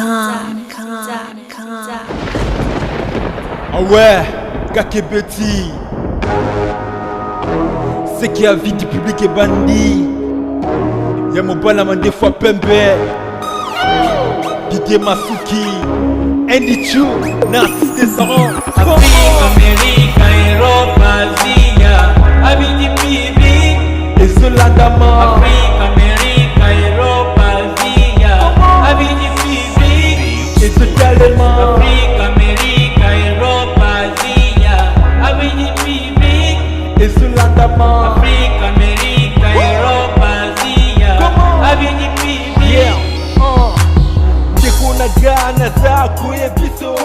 Ah ouais, Kakebeti. C'est qui a vie du public et bandit. Y'a mon balaman des fois Pembe. Didier Masuki. Andy Chou, Narcisse Descendant. Afrique, Amérique, Europe, Asie, avis du public. Et Zolandama. Afrique, Amérique, Europe, Asie, avis du public. Et Zolandama. Afrique, Amérique, Europe, Asie, avis du public. Et Zolandama. Afrique, Amérique, Europe, Asie, avis du public. Yeah. Dekunaga na zaku ebiso.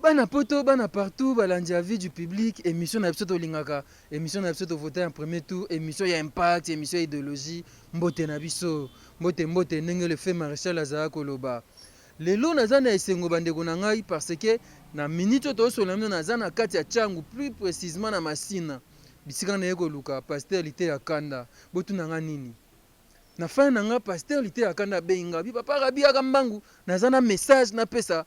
Bana poto, bana partout, balandi avis du public, émission na biso to lingaka, émission na biso to voter en premier tour, émission ya impact, émission idéologie, mbote na biso, mbote ndenge le fait maréchal azala koloba. Lelo naza na esengo bandeko na ngai parce que na minute to so lamino naza na kati ya changu, plus précisément na masina. Bisika na yeko luka pasteur lité ya kanda, botu na nga nini. Na fin na nga pasteur lité ya kanda benga, bi papa rabi akambangu, naza na message na pesa.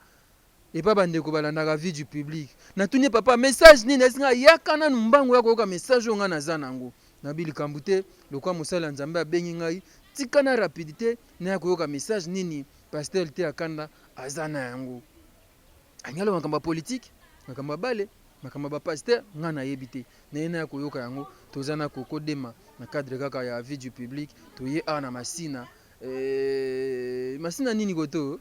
Et pas bandeko balandaka vie du public. Na tuni papa message nini esinga yakana mbangu yako yoka message onga naza nango. Na bili kambute lokwa mosala nzambe abengi ngai tika na rapidité na yako yoka message nini pasteur lité akanda azana yango. Anyalo makamba politique, makamba bale, makamba ba pasteur nga na yebite. Na yena yako yoka yango tozana koko dema na cadre kaka ya vie du public toye ana masina. Masina nini goto?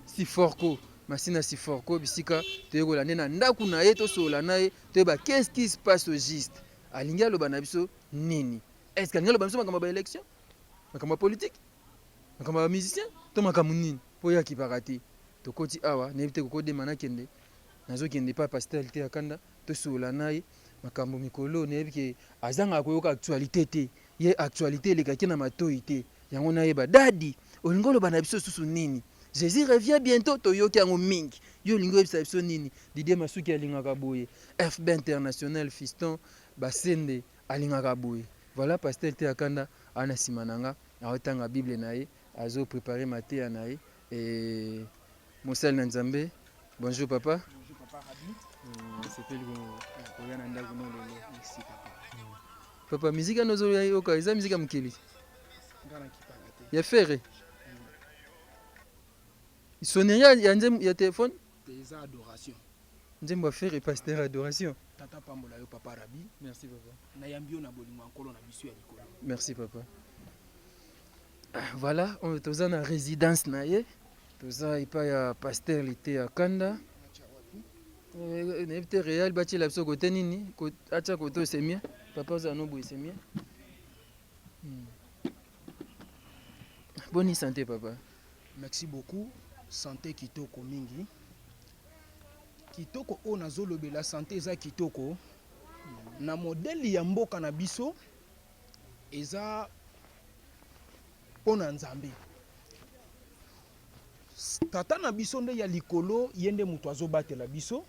Si forko masina si forko bisika toyekola nena ndaku na ye tosola na ye toyeba qu'est-ce qui se passe au juste alingi aloba na biso nini est-ce que alingi aloba biso makambo ba élection makambo politique makambo ba musicien to makambo nini po ya kipaka te tokoti awa na ebite kokodema na kende nazokende pa pasteur te akanda tosola na ye makambo mikolo na yebi ke azanga koyoka actualité te ye actualité elekaki na matoi te yango na yeba dadi olingi oloba na biso susu nini. Jésus revient bientôt, Toyoki yango mingi. Yo lingo ebisa nini? Didier Masuki alingaka boye. FB International Fiston Basende alingaka boye. Voilà pasteur te akanda ana simananga, aotanga Bible na ye, azo préparer maté na ye et Mosel Nzambe. Bonjour papa. Bonjour papa Rabi. C'est le Koyana ndaku no lelo. Merci papa. Papa musique nozo yoka, eza musique mukeli. Ngana kipaka te. Ya ferre. Sonnerie il y a téléphone? Des adorations. Nzembo faire pasteur adoration. Tata pambola yo papa Rabi. Merci papa. Na yambio na bolingo nkolo na biso ya likolo. Merci papa. Voilà, on est dans la résidence naie. Toza ipa ya pasteur lité ya kanda. N'était réel bâti la biso côté nini? Acha côté c'est mieux. Papa za no boy c'est mieux. Bonne santé papa. Merci beaucoup. Santé kitoko mingi. Kitoko o nazolobela santé eza kitoko. Na modèle ya mboka na biso eza pona nzambe. Tata na biso nde ya likolo yende mutu azobatela biso.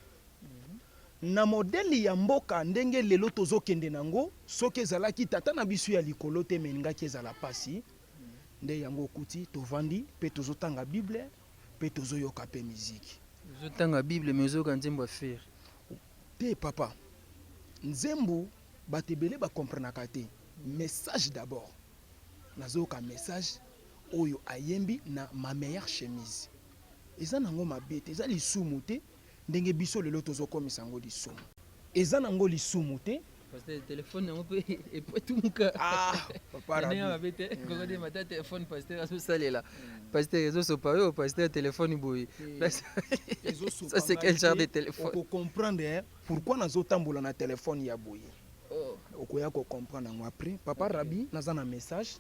Na modèle ya mboka ndenge lelo tozokende nango soki ezalaki tata na biso ya likolo te meningaki ezala pasi. Nde yango kuti tovandi pe tozotanga Bible pe tozoyoka pe musique. Tozotanga Bible mais ozoka nzembo faire. Te papa. Nzembo batebele ba comprenaka te. Message d'abord. Nazoka message oyo ayembi na ma meilleure chemise. Eza nango mabete, eza lisumu te ndenge biso lelo tozokomisa ngo lisumu. Eza nango lisumu te. Parce que le téléphone on peut et pas tout muka. Ah, papa Rabi. On avait quand on m'a téléphone pasteur aso salela. Pasteur réseau so pa yo pasteur téléphone boy. Ça c'est quel genre de téléphone? On peut comprendre hein, pourquoi nazotambola na téléphone ya boye. Oh, okoya ko comprendre ngo après papa Rabi naza na message.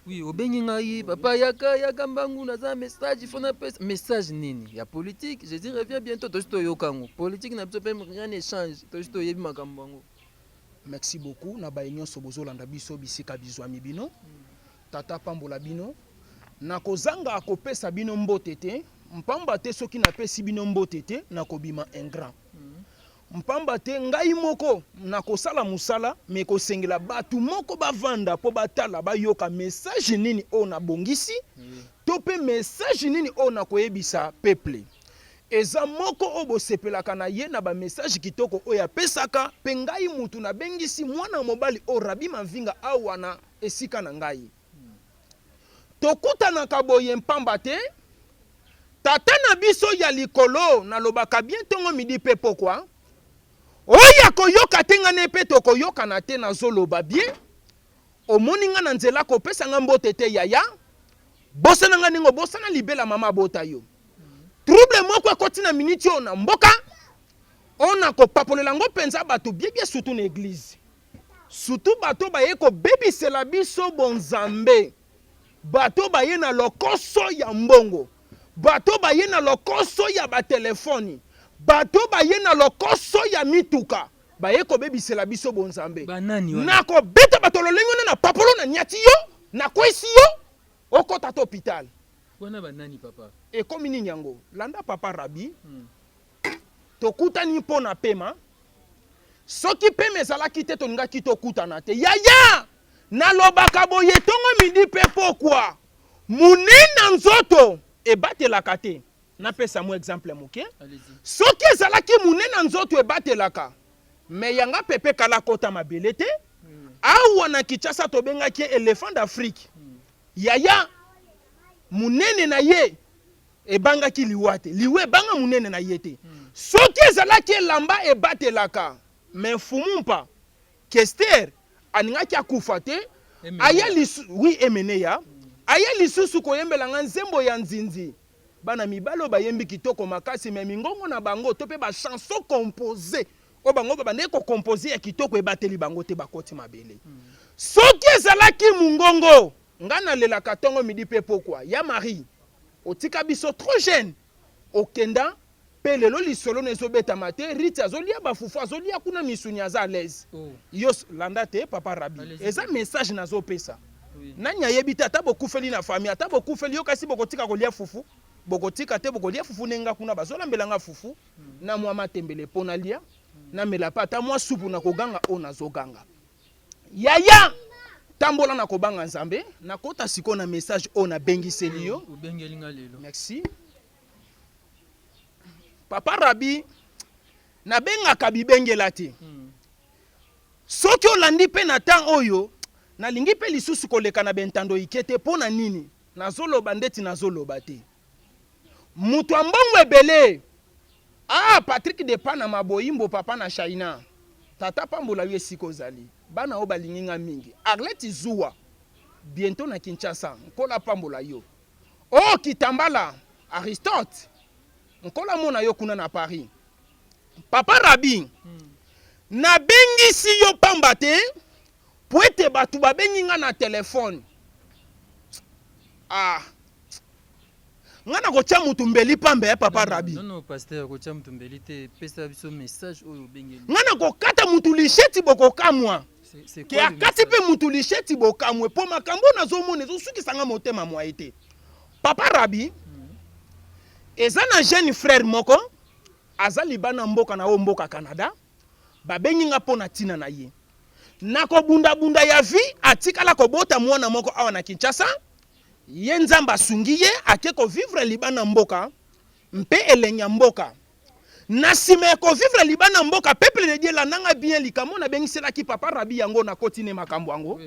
Oui, obengi ngai papa yaka mbangu naza message il faut na message nini ya politique. Je dis reviens bientôt to yokango. Politique na biso pe rien ne change. To yebi makambo ngo. merci beaucoup na bayenyo sobozolanda biso bisika bizwami bino tata pambola bino nakozanga akopesa bino mbote te mpamba te soki napesi bino mbote te nakobima ingrat mpamba te ngai moko nakosala musala me kosengela batu moko bavanda po batala bayoka message nini o na bongisi to pe message nini o na koyebisa peuple eza moko o bosepelaka na ye na ba message kitoko o ya pesaka pe ngai mutu na bengisi mwana mobali o Rabi Mavinga awa na esika na ngai tokutanaka boye mpamba te tata na biso ya likolo na lobaka bien tongo midi pe pokwa oya koyoka tenga ne pe to koyoka na te na zoloba bien omoni nga na nzela kopesa nga mbote te yaya bosana nga ningo bosana libela mama bota yo trouble moko ekoti na minute yo na mboka ona kopapolela ngo penza bato biebie surtout na église surtout bato baye kobebisela biso bonzambe bato baye na lokoso ya mbongo bato baye na lokoso ya batelefoni bato baye na lokoso ya mituka baye kobebisela biso bonzambe nako beta bato lolengona na papolo na nyati yo na kwesi yo okota to hôpital wana banani papa ekomi nini yango landa papa Rabi tokutani mpo na pema soki pema ezalaki te tolingaki tokutana te yaya nalobaka boye tongo midi mpe pokwa munena nzoto ebatelaka te napesa mo exemple moke soki ezalaki munena nzoto ebatelaka me yanga pepe kala kota mabele te awa na Kinshasa tobengaki éléphant d'Afrique yaya munene na ye ebangaki liwa te liwa ebanga munene na ye te soki ezalaki elamba ebatelaka me fumumpa Kester aningaki akufa te aya oui emeneya aya lisusu koyembelanga nzembo ya nzinzi bana mibalo bayembi kitoko makasi me mingongo na bango to pe ba chanson composée o bango bande ko composer ya kitoko ebateli bango te bakoti mabele soki ezalaki mungongo ngana lela katongo midi pe pokwa ya Marie otika biso trop jeune okenda pe lelo lisolo nezobeta mate riti azolia bafufu azolia kuna misuni aza à l'aise yos landa te papa Rabi eza message nazo pesa nanya yebita ata bokufeli na famille ata bokufeli yo kasi bokotika kolia fufu bokotika te bokolia fufu nenga kuna bazolambelanga fufu na mwa matembele pona lia na mela pata mwa supu na koganga o nazoganga yaya tambola na kobanga nzambe na kota siko na message o na bengiseli yo ubengelinga lelo merci papa Rabi na bengaka bibengela te soki olandi pe na temps oyo nalingi pe lisusu koleka na bentando ikete pona nini nazoloba ndeti nazoloba te mutu ambongo ebele Patrick de Pana maboyimbo papa na Shaina tata pambola ye siko zali bana o balinginga mingi Arlette Zuwa bientôt na Kinshasa nkola pambola yo Kitambala Aristote nkola mona yo kuna na Paris papa Rabi na bengisi yo pamba te po ete batu babenginga na telefone ngana kocha mutu mbeli pambe ya papa Rabi non pasteur kocha mutu mbeli te pesa biso message oyo bengeli ngana kokata mutu lisheti bokokamwa ke akati pe mutu lisheti bokamwe po makambo nazomona ezosukisanga motema mwa ete papa Rabi eza na jeune frère moko azali bana mboka na o mboka Canada babenginga pona tina na ye nako bunda ya vie atikala kobota mwana moko awa na Kinshasa ye nzamba sungi ye ake ko vivre libana mboka mpe elenya mboka na sime ko vivre libana mboka peuple de Dieu la nanga bien likamo na bengisela ki papa Rabi yango na kotine makambo yango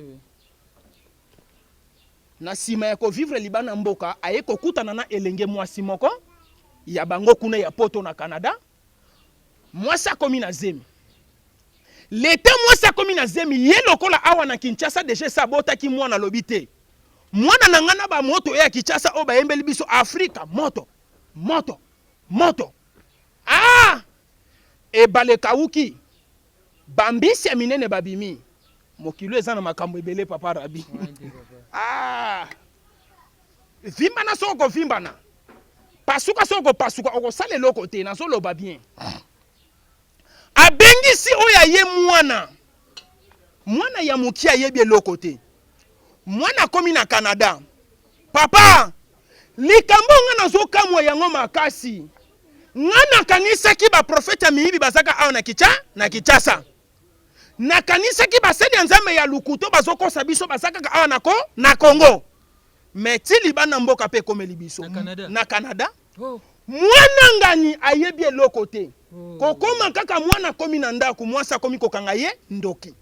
na sime ko vivre libana mboka aye ko kutana na elenge mwasi moko ya bango kuna ya poto na Canada mwasi akomi na zemi leta mwasi akomi na zemi ye lokola awa na Kinshasa deje sabota ki mwana lobite mwana na ngana ba moto ya Kinshasa o bayembeli biso Afrika moto ebale kauki bambisi ya minene babimi mokilo eza na makambo ebele papa Rabi vimbana soko vimbana pasuka soko pasuka okosala eloko te nazoloba bien abengisi oya ye mwana mwana ya mukia yebi eloko te mwana komi na Canada papa likambo nga nazokamwa yango makasi nga nakanisaki baprofete ya miyibi bazaka awa na Kinshasa nakanisaki basali ya nzambe ya lukuto bazokosa biso bazaka awa na Congo mais ti libana mboka pe komeli biso na Canada mwana ngani ayebi eloko te kokoma kaka mwana komi na ndako mwasa komi kokanga ye ndoki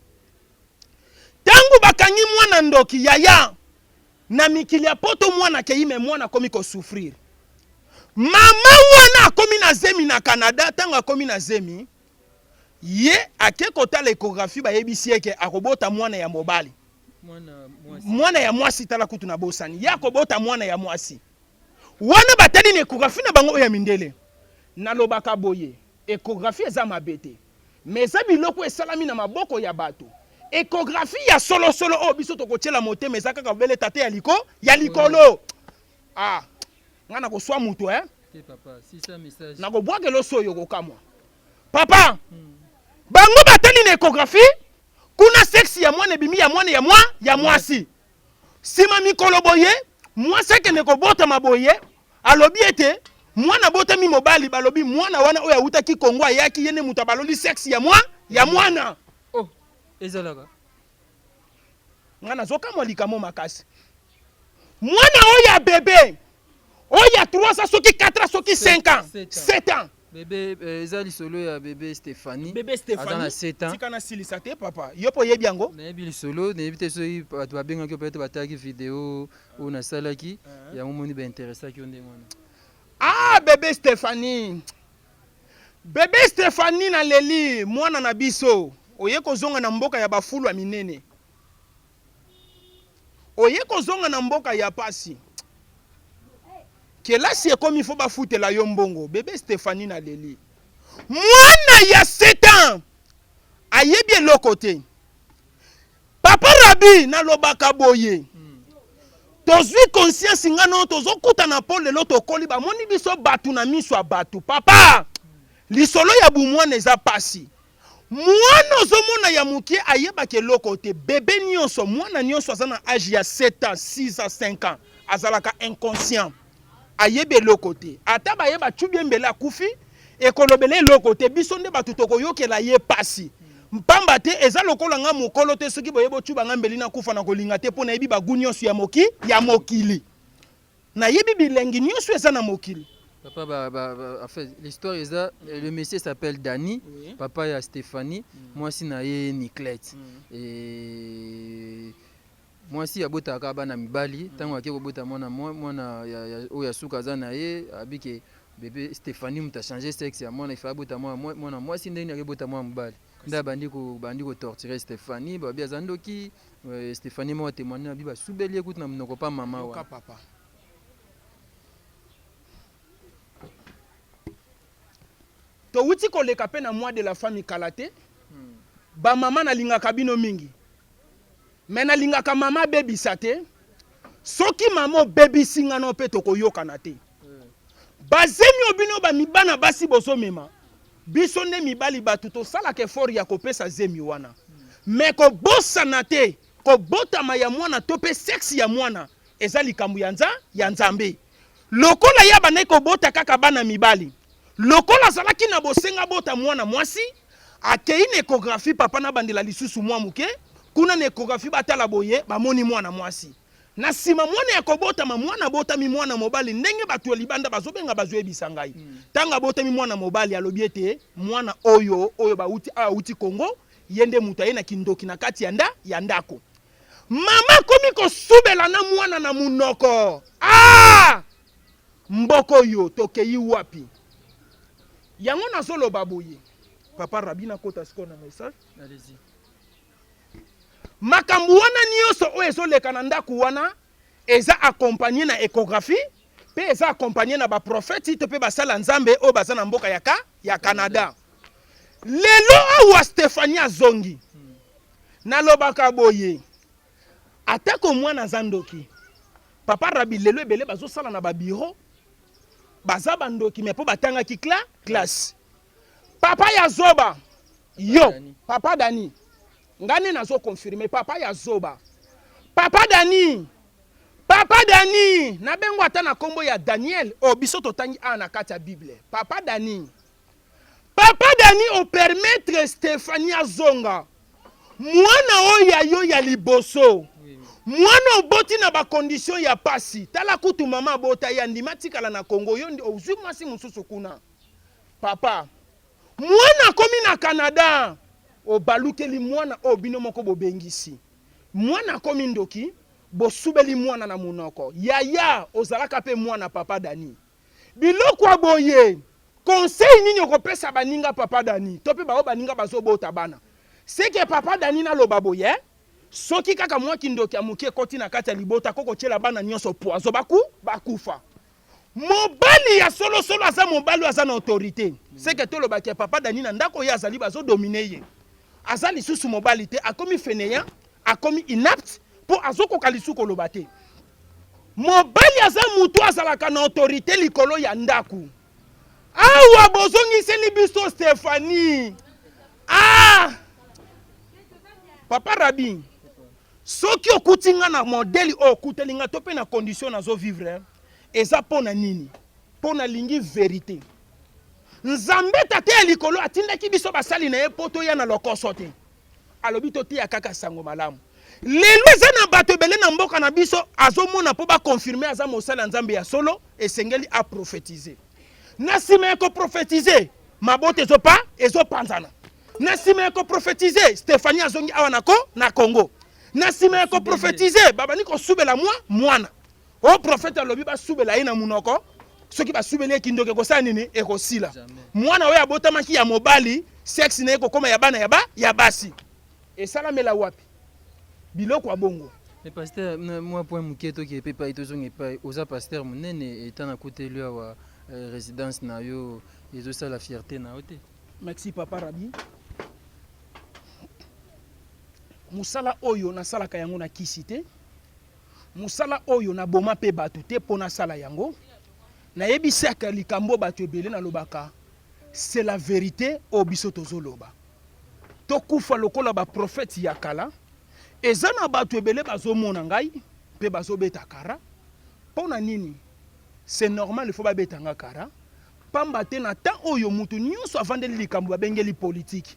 tangu bakangi mwana ndoki yaya na mikili ya poto mwana keime mwana komi ko souffrir mama wana komi na zemi na Canada tangu akomi na zemi ye ake kotala échographie bayebisi eke akobota mwana ya mobali mwana ya mwasi tala kutu na bosani ya akobota mwana ya mwasi wana batali na échographie na bango oya mindele nalobaka boye échographie eza mabete mais eza biloko esalami na maboko ya bato échographie ya solo o biso tokotiela motema eza kaka bele tate ya likolo nga nakoswa mutu papa si ça message nakobwaka loso oyo kokamwa papa bango batali na échographie kuna sexe ya mwana ebimi ya mwasi sima mikolo boye mwasi akende kobotama boye alobi ete mwana botami mobali balobi mwana wana oyo awutaki Kongo ayaki yene mutu abaloli sexe ya mwana ezalaka nga nazokamwa likamo makasi mwana oyo ya bebe oyo ya 3 ans soki 4 ans soki 5 ans 7 ans bébé eza lisolo ya bébé Stéphanie aza na 7 ans tika na silisa te papa yo po yebi yango nayebi lisolo nayebi te soki bato babengaki peut-être bataki video oyo nasalaki yango moni bainteresaki yo nde mwana bébé Stéphanie na leli mwana na biso oye kozonga na mboka ya bafulu ya minene oye kozonga na mboka ya pasi kelasi ekomi fo bafutela yo mbongo bébé Stéphanie na leli mwana ya 7 ans ayebi eloko te papa Rabi nalobaka boye tozwi conscience ngano tozokuta na po lelo tokoli bamoni biso batu na miso ya batu papa lisolo ya bumwana eza pasi mwana ozomona ya mukie ayebaka eloko te bebe nyonso mwana nyonso aza na age ya 7 ans 6 ans 5 ans azalaka inconscient ayebi eloko te ata bayeba tubie mbele akufi ekolobele eloko te biso nde bato tokoyokela ye pasi mpamba te eza lokola nga mokolo te soki boyebo tuba nga mbeli na kufa na kolinga te mpona yebi bagu nyonso ya mokili nayebi bilengi nyonso eza na mokili. Papa, en fait, l'histoire est ça. Le monsieur s'appelle Dani, oui. Papa il y a Stéphanie, moi aussi naye Niclette. Et moi aussi abota kabana mibali, tango akeko bota mona mona ya oya suka za naye abike bébé Stéphanie m'a changé sexe ya mona il faut abota mona moi aussi ndeni akebota mona mibali. Nda bandi ko torturer Stéphanie, ba bia zandoki Stéphanie m'a témoigné biba subeli écoute na mnoko pa mama wa. Papa. To wuti koleka pe na moi de la famille Kalate ba mama na linga kabino mingi mais na linga ka mama baby sate soki mama baby singa no pe to koyoka na te bazemi obino ba mibana basi boso mema biso nde mibali batu to sala ke fort ya kopesa zemi wana mais ko bossa na te ko botama ya mwana to pe sexe ya mwana eza likambu ya nzambe lokola ya bana ko bota kaka bana mibali lokola zalaki na bosenga bota mwana mwasi akei na échographie papa na bandela lisusu mwa muke kuna na échographie batala boye bamoni mwana mwasi na sima mwana ya kobotama mwana botami mwana mobali ndenge batu libanda bazobenga bazoyebisa ngai tanga botami mwana mobali alobi ete mwana oyo bauti Congo yende mutu aye na kindoki na kati ya ndako mama komi kosubela na mwana na munoko mboko yo tokei wapi yango nazoloba boye papa Rabina kota siko na message allez-y makambu wana nyonso oyo ezoleka na ndako wana eza accompagné na échographie pe eza accompagné na baprofeti to pe basala nzambe oyo baza na mboka ya Canada lelo awa Stéphanie azongi nalobaka boye atako mwana zandoki papa Rabi lelo ebele bazosala na babiro baza bandoki me po batangaki classe papa ya zoba yo Dani. Papa Dani ngani nazo confirmer papa ya zoba papa Dani na bengo ata na kombo ya Daniel o biso totangi ana kati ya Bible papa Dani o permettre Stéphanie Azonga mwana oya yo ya liboso mwana oboti na ba condition ya pasi tala kutu mama bota ya ndima tikala na Congo yo ozwi mwasi mususu kuna papa mwana komi na Canada obalukeli mwana obino moko bobengisi mwana komi ndoki bosubeli mwana na munoko yaya ozalaka pe mwana papa Dani biloko aboye conseil nini okopesa baninga papa Dani to pe bao baninga bazobota bana c'est que papa Dani na loba boye soki kaka mwa kindoki amukie koti na kati ya libota koko chela bana nyonso poazo bakufa mobali ya solo aza mobali aza na autorité c'est que to loba ke papa Dani na ndako ya azali bazo dominer ye azali susu mobali te akomi fainéant akomi inapte po azoko kalisuko loba te mobali aza mutu azalaka na autorité likolo ya ndaku awa bozongiseli biso Stéphanie papa Rabi soki okutinga na modèle okutelinga to pe na condition nazo vivre eza pona nini pona lingi vérité nzambe tate ya likolo atindaki biso basali na ye poto ya na lokoso te alobi to tia kaka sango malamu lelo eza na bato ebele na mboka na biso azomona po bakonfirme aza mosala nzambe ya solo esengeli aprofetize na nsima ya koprophétize mabote ezopanzana na nsima ya koprophétize Stéphanie azongi awa na Congo na nsima ya koprophétize babani kosubela mwana o prophète alobi basubela ye na munoko soki basubeli ye kindoki ekosala nini ekosila mwana oyo abotamaki ya mobali sexe na ye kokoma ya bana ya basi esalamela wapi biloko abongo. Mais pasteur, moi point muke to ki epepa itozonga epai oza pasteur monene eta na kotelu awa résidence na yo ezosa la fierté na ote. Merci papa Rabi. Musala oyo na sala ka yango na kisite. Musala oyo na boma pe batu te pona sala yango. Na yebisaka likambo batu ebele na lobaka. C'est la vérité o biso tozoloba. Tokufa lokola ba prophète ya kala. Eza na batu ebele bazomona ngai pe bazobeta kara. Pona nini? C'est normal il faut babeta nga kara. Pamba te na temps oyo mutu nyonso avandeli likambo babengeli politique.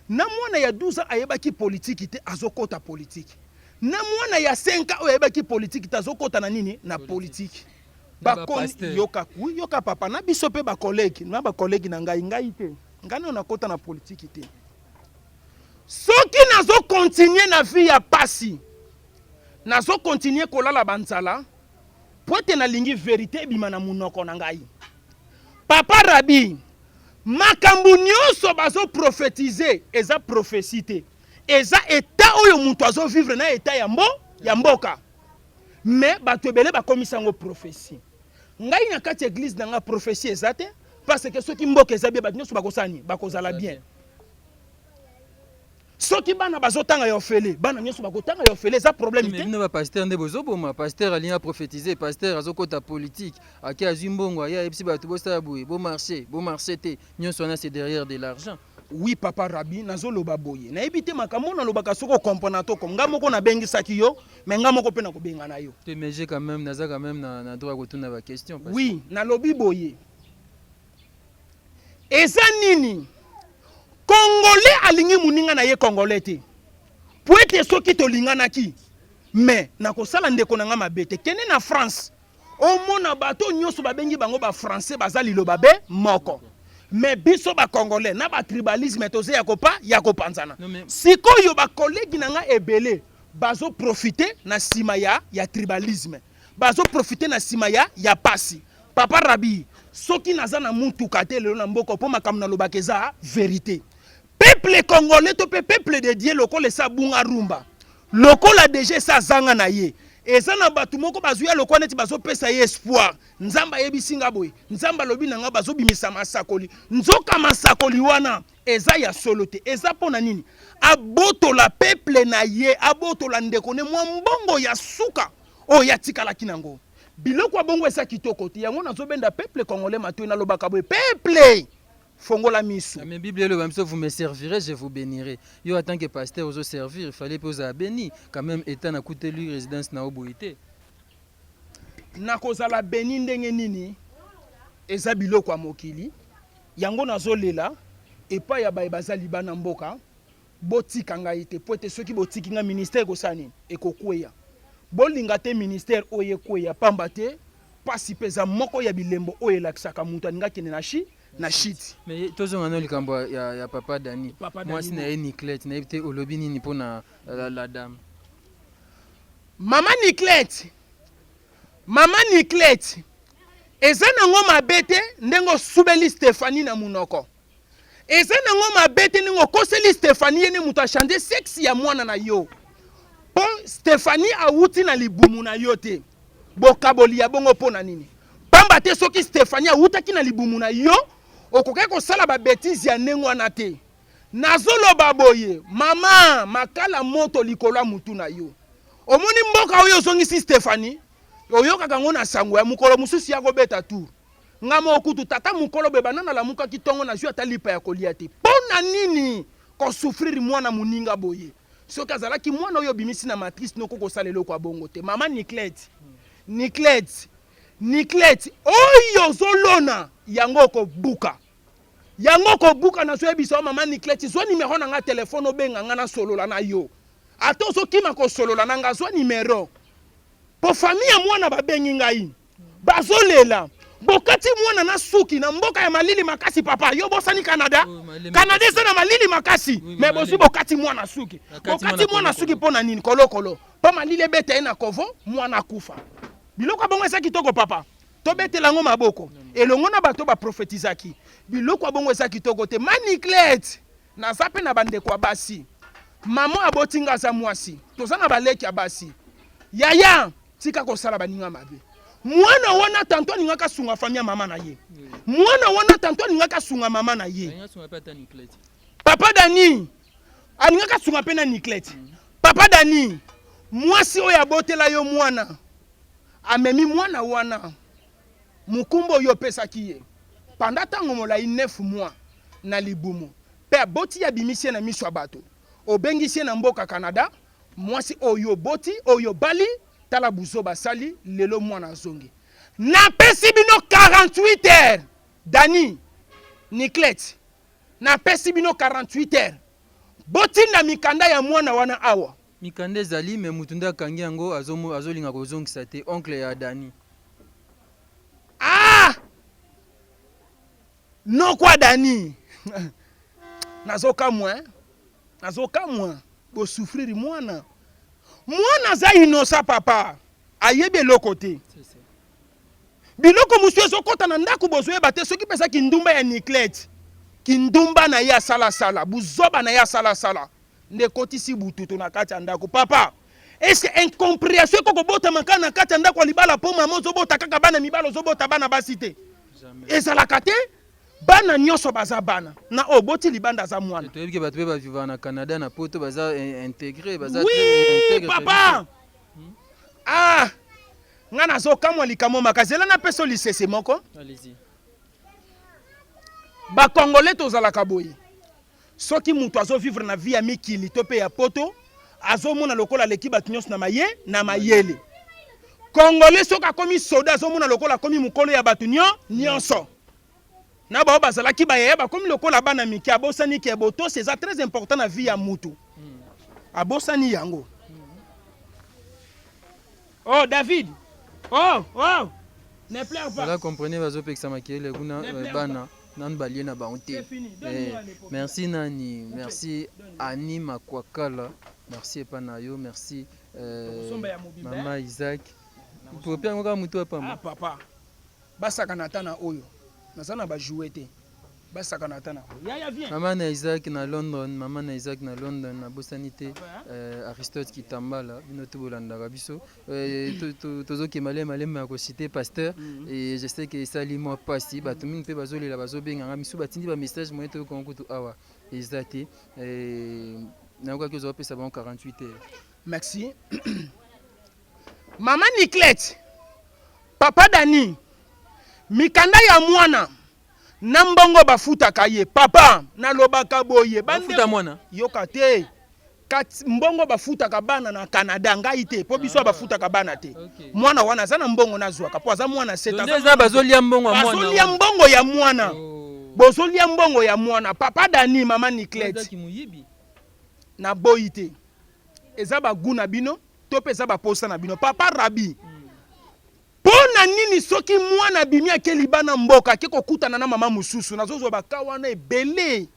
Na mwana ya 12 ans ayebaki politique te azokota politique. Na mwana ya 5 ans ayebaki politique te azokota na nini na politique. Yoka papa na biso pe ba collègue na ngai te. Ngani na kota na politique te. Soki nazo continuer na vie ya pasi. Nazo continuer kolala banzala. Poete na lingi vérité bima na munoko na ngai. Papa Rabi, makambu nyonso bazo prophétiser eza prophétie. Eza état oyo mutu azo vivre na état ya mboka. Mais bato ebele ba komisa ngo prophétie. Ngai na kati église na nga prophétie eza te parce que soki mboka eza bien bato nyonso bakosani bakozala bien. Soki bana bazotanga ya ofele, bana nyonso bakotanga ya ofele eza problème te. Mais ba pasteur nde bozoboma, pasteur alinga prophétiser, pasteur azokota politique, aki azimbongo ya epsi bato bosala boye, bo marché te, nyonso na c'est derrière de l'argent. Oui papa Rabi nazoloba boye. Na ebité makambo na lobaka soko comprendre to comme ngamoko na bengisaki yo, mais ngamoko pe na ko benga na yo. Te meje quand même naza quand même na droit kotuna ba question. Oui, na lobi boye. Eza nini? Congolais alingi muninga na ye congolais te. Poete soki to lingana ki. Mais na kosala ndeko na nga mabete kene na France. Omona bato nyonso babengi bango ba français bazali lobabe moko. Mais biso ba congolais na ba tribalisme toze ya kopanzana. Sikoyo ba collègue na nga ebele bazo profiter na sima ya tribalisme. Bazo profiter na sima ya pasi. Papa Rabi, soki naza na mutuka te lelo na mboko po makamna lobakeza vérité. Peuple congolais to peuple de Dieu lokole sa bunga rumba. Lokola DG sa zanga na ye. Eza na batu moko bazuya lokwa neti bazo pesa ye espoir. Nzamba yebisinga boy. Nzamba lobi na nga bazo bimisa masakoli. Nzoka masakoli wana eza ya solo te. Eza pona nini? Abotola peuple na ye, abotola ndeko ne mwa mbongo ya suka. O ya tikala kinango. Biloko bongo esa kitoko te. Yango nazobenda peuple congolais matoyi na lobaka boy. Peuple fongola misu. Mais Bible le même vous me servirez, je vous bénirai. Yo en tant que pasteur aux servir, il fallait poser à béni quand même étant à côté lui résidence na oboité. Na kozala béni ndenge nini eza biloko ya mokili. Yango nazolela epa ya baye bazali bana mboka botika ngai te po ete soki botiki nga ministère ekosani ekokweya. Bolinga te ministère oyo ekweya pamba te pasi peza moko ya bilembo oyo elakisaka mutu aninga kende na shiti. Mais tozonga no likambo ya papa Dani. Moi si na Niclette na été olobi nini pona la dame. Maman Niclette eza nango mabete ndengo subeli Stéphanie na munoko. Eza nango mabete ndengo koseli Stéphanie yene mutu achande sexe ya mwana na yo. Po Stéphanie awuti na libumu na yo te. Bokaboli ya bongo pona nini? Pamba te soki Stéphanie awutaki na libumu na yo, okoke kosala ba bêtise ya ndengo wana te. Nazoloba boye, mama makala moto likolo mutu na yo. Omoni mboka oyo zongisi Stéphanie, oyokaka ngo na sango ya mukolo mususu ya kobeta tour. Ngamo okutu tata mukolo be banana la muka kitongo na zwa talipa ya kolia te. Pona nini ko souffrir mwana muninga boye? Soki azalaki mwana oyo bimisi na matrice noko kosalelo kwa bongo te. Mama Niclette oyo zolona yango ko buka. Yango ko buka na soye biso mama Niclette zo numéro na nga téléphone obenga nga na solola na yo. Ato so kima ko solola na nga zo numéro. Po famille mwana babengi ngai. Bazolela. Bokati mwana na suki na mboka ya malili makasi papa. Yo bosani Canada. Canada c'est na malili makasi. Mais bosi bokati mwana suki. Bokati mwana suki pona nini kolokolo. Pa malili bete na kovo mwana kufa. Biloko bongo eza kitoko papa. To bete lango maboko. Elongo na bato ba prophétisaki. Biloko bongo eza kitoko te. Maniclette. Na zape na bande kwa basi. Maman abotinga za mwasi. Toza na baleki ya basi. Yaya tika kosala baninga mabe. Mwana wana tanto ningaka sunga famia mama na ye. Mwana wana tanto ningaka sunga mama na ye. Papa Dani aningaka sunga pena Niclette. Papa Dani mwasi oya botela yo mwana. Amemi mwana wana. Mukumbo yo pesa kiye. Pendant tango molai 9 mois na libumu. Pe boti ya bimisie na miswa bato. Obengisie na mboka Canada. Mwasi oyo boti oyo bali. Tala buzo basali lelo mwana zongi. Na pesi bino 48 heures. Dani Niclette. Na pesi bino 48 heures. Boti na mikanda ya mwana wana awa. Mikanda zali me mutunda kangi yango azolinga kozongisa te oncle ya Dani. Ah! No kwa Dani. Nazoka mwa. Bo souffrir mwana. Mwana za inosa papa. Ayebe lokote. Biloko muswe zokota na ndaku bozwe bate soki pesa kindumba ya Niclette. Kindumba na ya sala. Buzoba na ya sala. Nde kotisi bututu na kati ya ndaku. Papa, est-ce incompréhension koko bota makana na kati ya ndaku libala po mama zobota kaka bana mibalo zobota bana basite. Ezalaka te bana nyonso baza bana. Na boti libanda za mwana. Tu que bato ba vivre na Canada na poto baza intégré baza oui, papa. Ah! Ngana zo kamwa likamo makazela na peso lisese moko. Allez-y. Ba Congolais tozalaka boye. Soki mutu azo vivre na vie ya mikili to pe ya poto, azo mona lokola leki bat nyos na mayele. Congolais soka komi soda azo mona lokola komi mukolo ya batu nyonso. Na ba bazalaki ba yeba komi lokola bana miki abosani ke boto c'est très important na vie ya mutu. Abosani yango. Oh David. Oh. Ne pleure pas. Là comprenez bazo peksa makele kuna bana. Nan balie na baonté. Merci Nani, merci Annie Makwakala, merci Epanayo, merci Maman Isaac. Pour bien ngoka muto pa ah papa. Basaka natana oyo. Nazana ba jouer te. Basaka natana. Ya viens. Maman na Isaac na London, na bosanité Aristote Kitambala, binoto bolanda biso. Tozo ke malema ko citer pasteur et je sais que ça li moi passi ba tumi pe bazolela bazobenga nga misu batindi ba message moyen to konkutu awa ezate na kwa ke zo pesa bon 48 heures. Merci. Maman Niclette. Papa Dani. Mikanda ya mwana. na mbongo bafutaka ye papa nalobaka boye bafuta mwana yoka te mbongo bafutaka bana na Canada ngai te po biso bafutaka bana te mwana wana aza na mbongo nazwaka po aza mwana seta eza bazolia mbongo ya mwana bazolia mbongo ya mwana bozolia mbongo ya mwana papa Dani mama Niclette na boyi te eza baguna bino to pe eza baposa na bino papa Rabi pona nini soki mwana bimi akeli bana mboka ke kokutana na mama mususu nazozwa baka wana ebele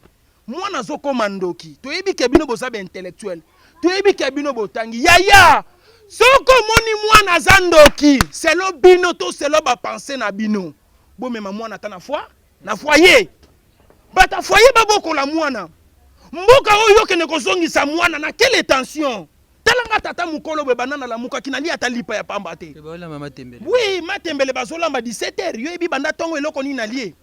mwana zokoma ndoki toyebi ke bino boza ba intellectuel toyebi ke bino botangi yaya soko moni mwana za ndoki selo bino to selo ba penser na bino bomema mwana ta na foyer bata foyer babokola mwana mboka oyo kene kozongisa mwana na quelle tension talanga tata mukolo be banana la muka kinali atalipa ya pamba te oui matembele bazolamba 17h yo ebi banda tongo eloko ni nalie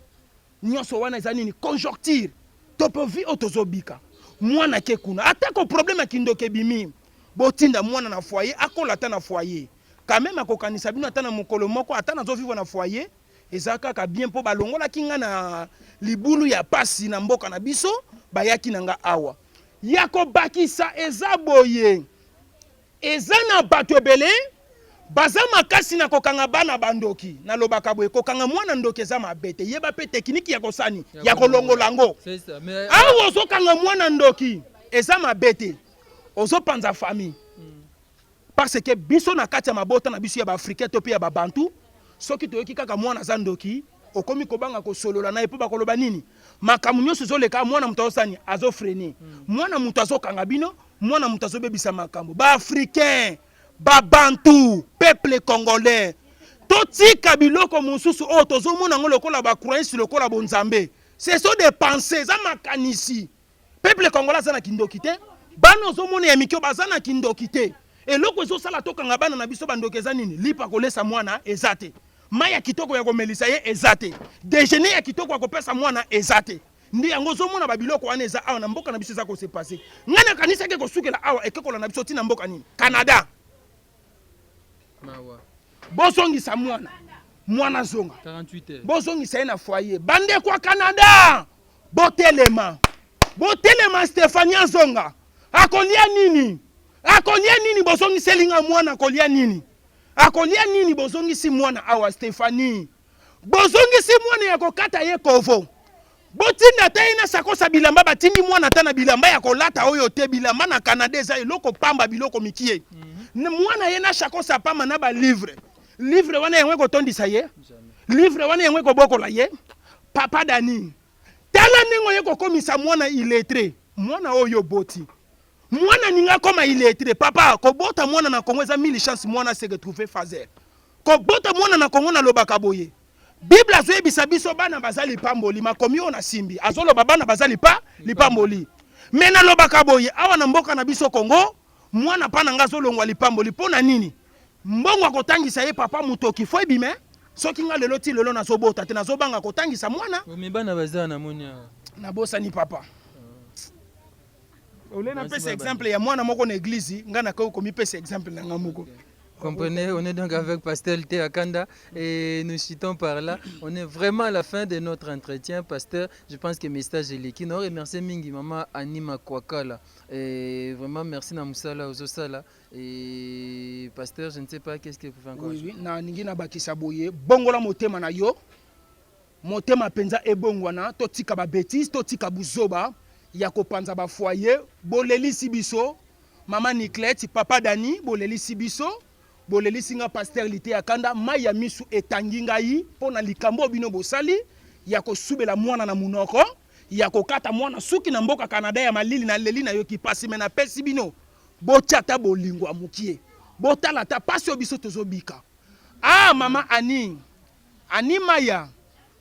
nyonso wana ezani ni conjoncture topovi otozobika mwana ke kuna atako problème kindoke bimi botinda mwana na foyer akola ta na foyer quand même akokanisa bino ata na mukolo moko ata na zo vivre na foyer ezaka ka bien po balongola kinga na libulu ya pasi na mboka na biso bayaki nanga awa yako bakisa ezaboye eza na bato ebele baza makasi na kokanga bana bandoki na lobaka boye kokanga mwana ndoki eza mabete yeba pe tekniki ya kosani ya kolongola ngo awa ozokanga mwana ndoki eza mabete ozopanza famille parce que biso na kati ya mabota na biso ya baafricain to pe ya babantu soki toyoki kaka mwana za ndoki okomi kobanga kosolola na epo bakoloba nini makambo nyonso ezoleka mwana moto azosani azofrene mwana moto azokanga bino mwana moto azobebisa makambo baafricain babantu peuple congolais totika biloko mosusu oyo tozomona ngo lokola bacroyance lokola bonzambe ce sont des pensées za makanisi peuple congolais aza na kindoki te bana ozomona ya mikio baza na kindoki te eloko ezosala tokanga bana na biso bandoki eza nini lipa kolesa mwana eza te mai ya kitoko ya komelisa ye eza te déjeuner ya kitoko ya kopesa mwana eza te ndi yango ozomona babiloko wana eza awa na mboka na biso eza kose passe ngai na kanisa ke kosukela awa ekekola na biso tina mboka nini Canada bozongisa mwana zonga 48 bozongisa ye na foyer bande kwa Canada botelema Stéphania Zonga akolia nini bozongiselinga mwana akolia nini bozongisi mwana awa Stéphanie bozongisi mwana ya kokata ye kovo botinda te na sakosa bilamba batindi mwana ta na bilamba ya kolata oyo te bilamba na Canada eza eloko pamba biloko mikie mwana ye na sakosa pamba na ba livre wana yengwe kotondisa ye livre wana yengwe kobokola ye papa Dani tala ningo ye kokomisa mwana illettré mwana oyo boti mwana ninga koma illettré papa kobota mwana na Kongo eza 1000 chance mwana se retrouver fazer kobota mwana na Kongo na lobaka boye Bible azoyebisa biso bana bazali pamboli makomi ona simbi azoloba bana bazali lipamboli mena lobaka boye awa na mboka na biso Kongo mwana pana nga zolongwa lipamboli pona nini mbongo akotangisa ye papa mutoki fo ebime soki nga lelo ti lelo nazobota te nazobanga kotangisa mwana bana bazana na monia na bosa ni papa ole na pesa exemple ya mwana moko na église nga na ko komi pesa exemple na ngamoko. Comprenez, on est donc avec Pasteur Lité Akanda et nous citons par là. On est vraiment à la fin de notre entretien, Pasteur. Je pense que le message est liquide. Nous remercions Mingi Maman Anima Kwakala. Et vraiment, merci Namusala Ozosala. Et Pasteur, je ne sais pas qu'est-ce que vous faites encore. Oui, na ningi na bakisa boye. Bongola motema na yo. Motema penza ebongwana. Totika ba bêtise, totika buzoba. Yako panza ba foyer. Boleli sibiso. Maman Niclette, papa Dani, boleli sibiso. Boleli singa Pasteur Lité Akanda maya misu etangi ngai pona likambo bino bosali ya kosubela mwana na munoko ya kokata mwana suki na mboka Canada ya malili na leli na yo ki pasi mena pesi bino botiata bolingwa mukie botala ta pasi biso tozobika mama Ani Maya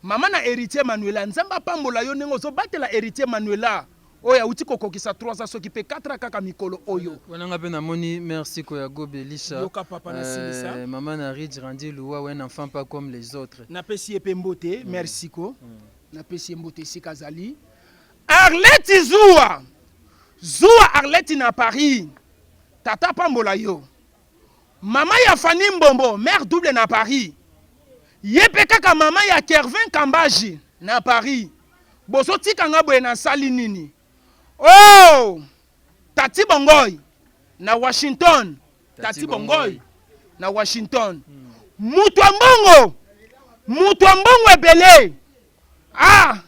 mama na héritier Manuela nzamba pambola yo nengo zo batela héritier Manuela oya uti kokokisa 3 ans soki pe 4 kaka mikolo oyo wananga pe na moni merci Koyago Belisha yoka papa na silisa maman na Ridge Randi Loua un enfant pas comme les autres na pesi epe mbote merci ko na pesi mbote sikazali Arlette Zoua Arlette na Paris tata pambola yo mama ya Fanny Mbombo mère double na Paris yepe kaka mama ya Kervin Kambaji na Paris bozotika nga boye na sali nini oh Tati Bongoy na Washington Tati Bongoy na Washington mutu wa mbongo ebele ah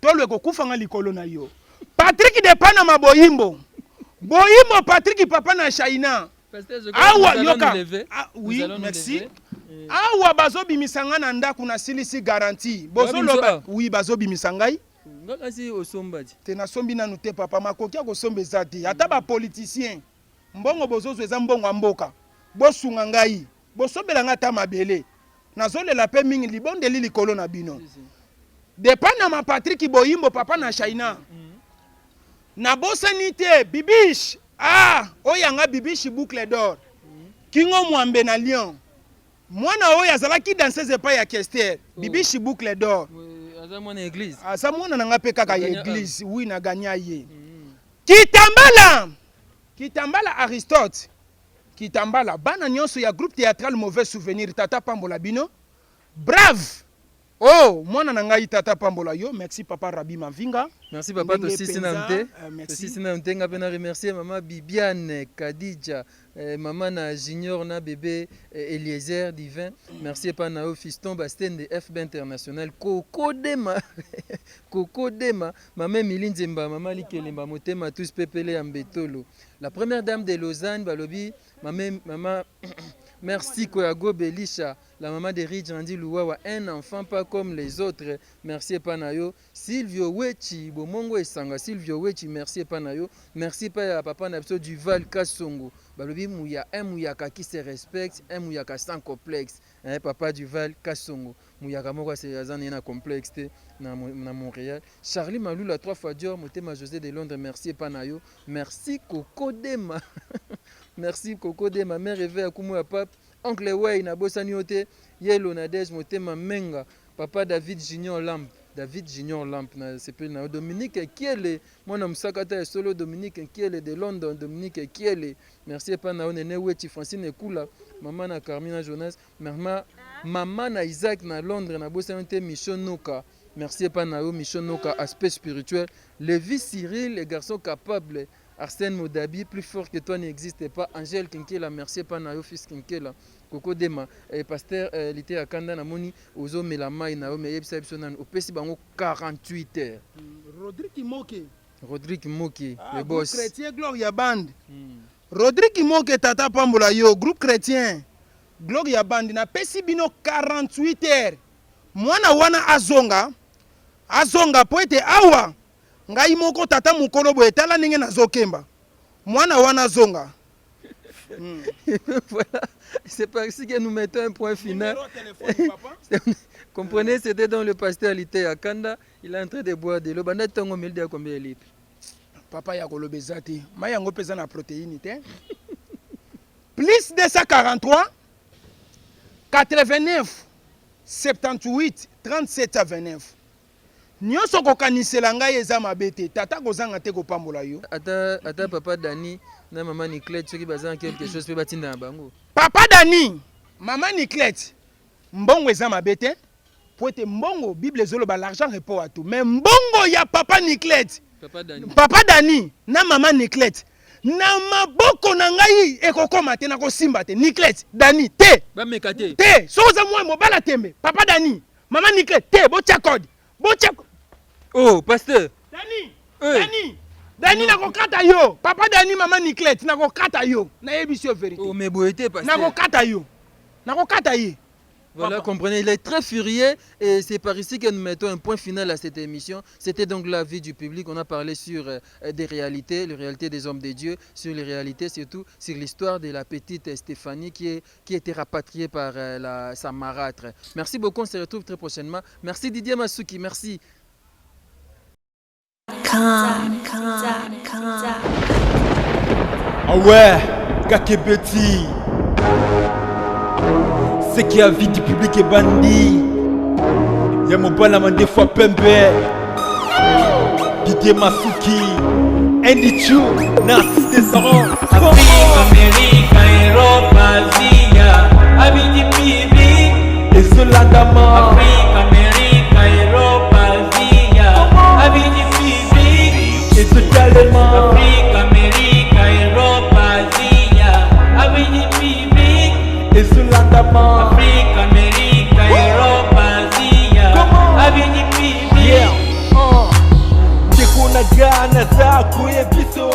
tolwe kokufa nga likolo na yo Patrick de Panama boyimbo Patrick papa na China awa yoka oui merci awa bazobimisanga na ndaku na silisi garantie bozoloba oui bazobimisa ngai ngakasi osombati te nasombi nanu te papa makoki akosomba eza te ata bapoliticien mbongo bozozo eza mbongo ya mboka bosunga ngai bosombela nga ata mabele nazolela mpe mingi libondeli likolo na bino de Panama Patrick boyimbo papa na China na bosani te bibish oyanga bibish boucle d'or kingo mwambe na lion mwana oyo azalaki danseuse epai ya Kester bibish boucle d'or aza mwana église aza mwana nanga mpe kaka ya église oui na ganya ye Kitambala Aristote Kitambala bana nyonso ya groupe théâtral mauvais souvenir tata pambola bino brave oh mwana na ngai tata pambola yo merci papa Rabi Mavinga merci papa tosisi na mte tosisi na mte nga pe na remercier mama Bibiane Kadija maman na Junior na bébé Eliezer Divin merci pa na fiston Bastien de FB International Coco Dema maman Milinzemba maman Likelemba motema tous pepele ya mbetolo la première dame de Lausanne balobi maman merci Koyago Belisha, la maman de Ridge Randy Louawa, un enfant pas comme les autres. Merci Panayo. Silvio Wechi, Bomongo et Sanga. Silvio Wechi, merci Panayo. Merci à papa Napso du Val Kassongo. Balobi Mouya, un Mouyaka qui se respecte, un Mouyaka sans complexe. Papa du Val Kassongo. Mouyaka Moko c'est un complexe na Montréal. Charlie Malou, la 3 fois Dior, Motema José de Londres, merci Panayo. Merci Coco Dema. Merci Coco de ma mère rêvée à Kumu à Pape. Oncle Way na Bosani Ote. Yelo Nadej Motema Menga. Papa David Junior Lamp. David Junior Lamp na s'appelle na Dominique Kiele. Mon homme Sakata solo Dominique Kiele de London. Dominique Kiele. Merci pa na Onene Wechi Francine Ekula. Maman na Carmina Jonas. Maman na Isaac na Londres na Bosani Ote Michon Noka. Merci pa na Michon Noka aspect spirituel. Lévi Cyril les garçons capables. Arsène Modabi, plus fort que toi n'existe pas. Angèle Kinkela, merci pas Nayo fils Kinkela. Coco Dema, pasteur l'été à Kanda Namoni, Ozo Melama et Naomi Yepsabsonan, au Pessi Bango 48 heures. Rodrigue Moke, le boss. Groupe chrétien Gloria Band. Rodrigue Moke Tata Pambola yo, groupe chrétien Gloria Band na Pessi Bino 48 heures. Mwana wana azonga poete awa. Ngai moko tata mukolo boye tala ninge nazokemba mwana wana zonga voilà c'est par ici que nous mettons un point final. Comprenez, c'était dans le pasteur Lité à Kanda, il est en train de boire de l'eau banda tongo milde à combien de litres papa ya kolobezati mayango pesa na protéine te plus 243 89 78 37 à 29 nyonso kokanisela ngai eza mabete tata kozanga te kopambola yo ata papa Dani na maman Niclette soki bazanga quelque chose pe batinda na bango papa Dani maman Niclette mbongo eza mabete po ete mbongo bible ezoloba l'argent répond à tout mais mbongo ya papa Niclette papa Dani na maman Niclette na maboko na ngai ekokoma te na kosimba te Niclette Dani te bameka te soza mwa mobala tembe papa Dani maman Niclette te botia code oh pasteur Dani nakokata yo papa Dani maman Niclette nakokata yo na yebisi yo vérité oh mais boyete pasteur nakokata ye voilà papa. Comprenez, il est très furieux et c'est par ici que nous mettons un point final à cette émission. C'était donc la vie du public. On a parlé sur des réalités, les réalités des hommes de Dieu, sur les réalités surtout sur l'histoire de la petite Stéphanie qui était rapatriée par sa marâtre. Merci beaucoup, on se retrouve très prochainement. Merci Didier Masuki, merci. Ah ouais, Kakebeti. C'est qui a vie du public est bandit. Y'a mon balama des fois pembe. Didier Masuki. Andy Chou, Narcisse Descendant. Afrique, Amérique, Europe, Asie, Avis du public. Et Zolandama. Afrique, Amérique, Europe. ezolandama Afrika, Amerika, Europa, Asia. Avenue publique. ndeko na Ghana za koyebiso